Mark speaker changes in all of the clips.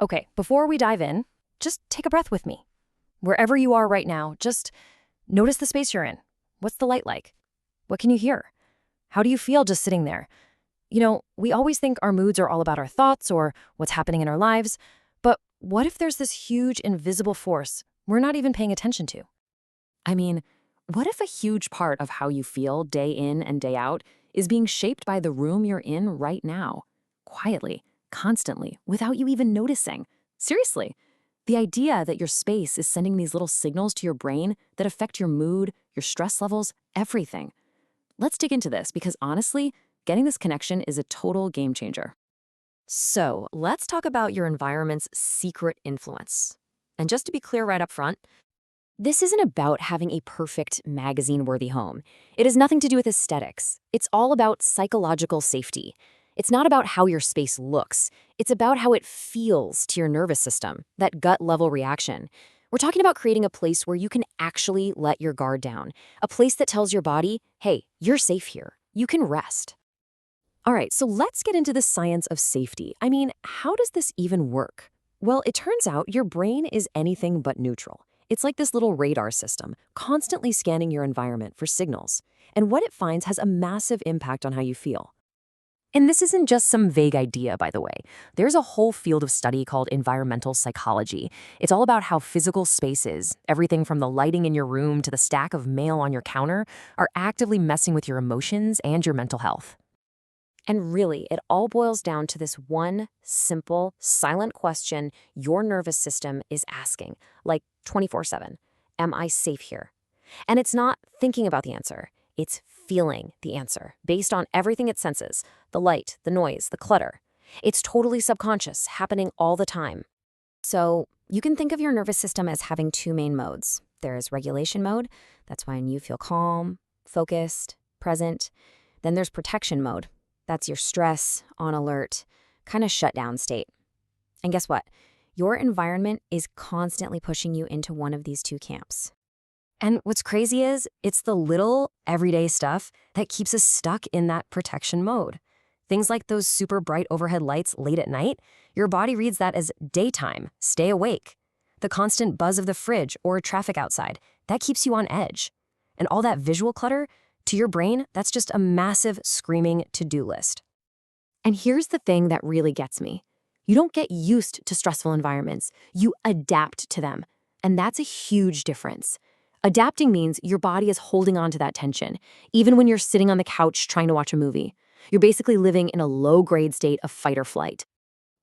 Speaker 1: Okay, before we dive in, just take a breath with me. Wherever you are right now, just notice the space you're in. What's the light like? What can you hear? How do you feel just sitting there? We always think our moods are all about our thoughts or what's happening in our lives, but what if there's this huge invisible force we're not even paying attention to?
Speaker 2: I mean, what if a huge part of how you feel day in and day out is being shaped by the room you're in right now? Quietly, constantly, without you even noticing. Seriously. The idea that your space is sending these little signals to your brain that affect your mood, your stress levels, everything. Let's dig into this because honestly, getting this connection is a total game changer.
Speaker 1: So, let's talk about your environment's secret influence. And just to be clear right up front, this isn't about having a perfect magazine-worthy home. It has nothing to do with aesthetics. It's all about psychological safety. It's not about how your space looks. It's about how it feels to your nervous system, that gut-level reaction. We're talking about creating a place where you can actually let your guard down, a place that tells your body, hey, you're safe here. You can rest. All right, so let's get into the science of safety. I mean, how does this even work? Well, it turns out your brain is anything but neutral. It's like this little radar system, constantly scanning your environment for signals. And what it finds has a massive impact on how you feel. And this isn't just some vague idea, by the way. There's a whole field of study called environmental psychology. It's all about how physical spaces, everything from the lighting in your room to the stack of mail on your counter, are actively messing with your emotions and your mental health. And really, it all boils down to this one simple, silent question your nervous system is asking, like 24/7. Am I safe here? And it's not thinking about the answer. It's feeling the answer based on everything it senses, the light, the noise, the clutter. It's totally subconscious, happening all the time. So you can think of your nervous system as having two main modes. There's regulation mode. That's when you feel calm, focused, present. Then there's protection mode. That's your stress, on alert, kind of shutdown state. And guess what? Your environment is constantly pushing you into one of these two camps. And what's crazy is, it's the little, everyday stuff that keeps us stuck in that protection mode. Things like those super bright overhead lights late at night, your body reads that as daytime, stay awake. The constant buzz of the fridge or traffic outside, that keeps you on edge. And all that visual clutter, to your brain, that's just a massive screaming to-do list. And here's the thing that really gets me. You don't get used to stressful environments. You adapt to them. And that's a huge difference. Adapting means your body is holding on to that tension, even when you're sitting on the couch trying to watch a movie. You're basically living in a low-grade state of fight or flight.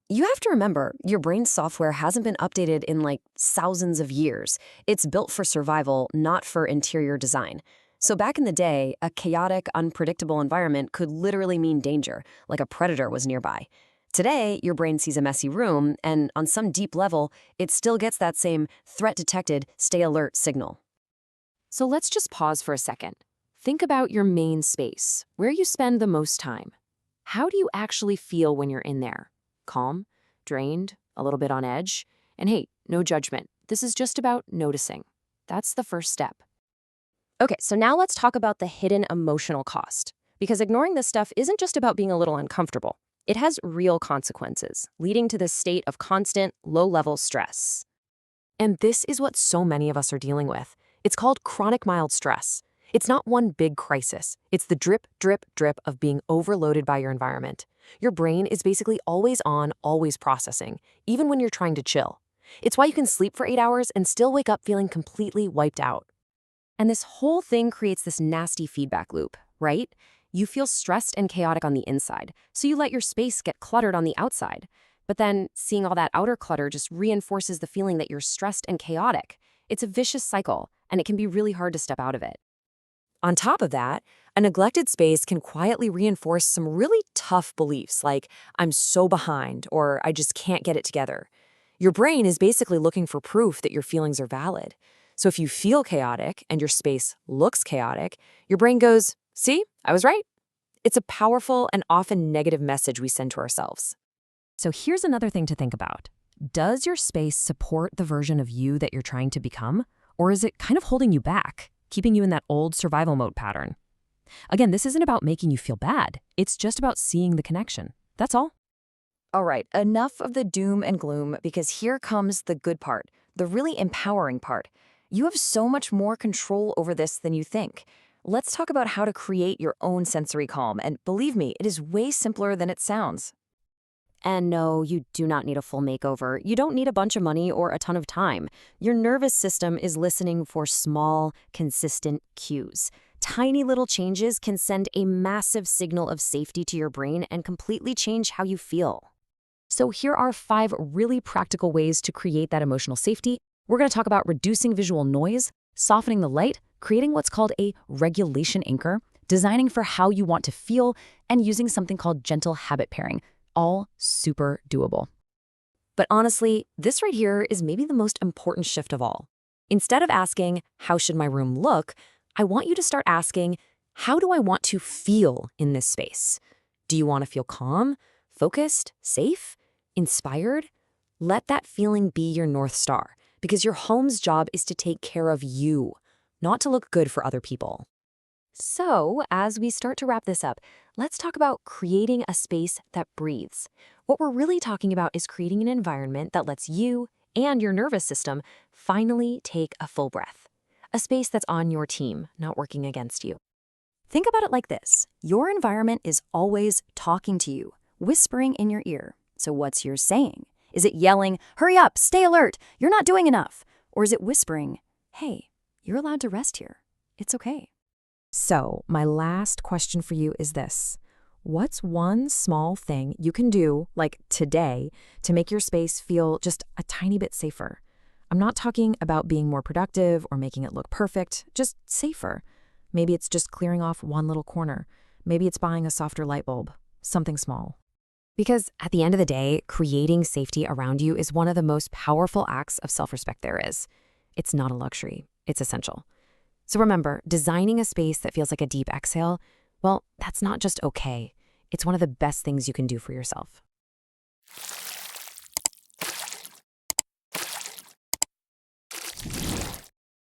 Speaker 1: You have to remember, your brain's software hasn't been updated in like thousands of years. It's built for survival, not for interior design. So back in the day, a chaotic, unpredictable environment could literally mean danger, like a predator was nearby. Today, your brain sees a messy room, and on some deep level, it still gets that same threat detected, stay alert signal. So let's just pause for a second. Think about your main space, where you spend the most time. How do you actually feel when you're in there? Calm? Drained? A little bit on edge? And hey, no judgment. This is just about noticing. That's the first step. Okay, so now let's talk about the hidden emotional cost. Because ignoring this stuff isn't just about being a little uncomfortable. It has real consequences, leading to this state of constant, low-level stress. And this is what so many of us are dealing with. It's called chronic mild stress. It's not one big crisis. It's the drip, drip, drip of being overloaded by your environment. Your brain is basically always on, always processing, even when you're trying to chill. It's why you can sleep for 8 hours and still wake up feeling completely wiped out. And this whole thing creates this nasty feedback loop, right? You feel stressed and chaotic on the inside, so you let your space get cluttered on the outside. But then seeing all that outer clutter just reinforces the feeling that you're stressed and chaotic. It's a vicious cycle, and it can be really hard to step out of it. On top of that, a neglected space can quietly reinforce some really tough beliefs like, I'm so behind, or I just can't get it together. Your brain is basically looking for proof that your feelings are valid. So if you feel chaotic and your space looks chaotic, your brain goes, see, I was right. It's a powerful and often negative message we send to ourselves. So here's another thing to think about. Does your space support the version of you that you're trying to become? Or is it kind of holding you back, keeping you in that old survival mode pattern? Again, this isn't about making you feel bad. It's just about seeing the connection. That's all.
Speaker 2: All right, enough of the doom and gloom because here comes the good part, the really empowering part. You have so much more control over this than you think. Let's talk about how to create your own sensory calm, and believe me, it is way simpler than it sounds.
Speaker 1: And no, you do not need a full makeover. You don't need a bunch of money or a ton of time. Your nervous system is listening for small, consistent cues. Tiny little changes can send a massive signal of safety to your brain and completely change how you feel. So here are 5 really practical ways to create that emotional safety. We're going to talk about reducing visual noise, softening the light, creating what's called a regulation anchor, designing for how you want to feel, and using something called gentle habit pairing. All super doable. But honestly, this right here is maybe the most important shift of all. Instead of asking, how should my room look? I want you to start asking, how do I want to feel in this space? Do you want to feel calm, focused, safe, inspired? Let that feeling be your North Star, because your home's job is to take care of you, not to look good for other people. So, as we start to wrap this up, let's talk about creating a space that breathes. What we're really talking about is creating an environment that lets you and your nervous system finally take a full breath. A space that's on your team, not working against you. Think about it like this. Your environment is always talking to you, whispering in your ear. So what's yours saying? Is it yelling, hurry up, stay alert, you're not doing enough? Or is it whispering, hey, you're allowed to rest here. It's okay. So, my last question for you is this. What's one small thing you can do, like today, to make your space feel just a tiny bit safer? I'm not talking about being more productive or making it look perfect, just safer. Maybe it's just clearing off one little corner. Maybe it's buying a softer light bulb, something small. Because at the end of the day, creating safety around you is one of the most powerful acts of self-respect there is. It's not a luxury, it's essential. So remember, designing a space that feels like a deep exhale, well, that's not just okay. It's one of the best things you can do for yourself.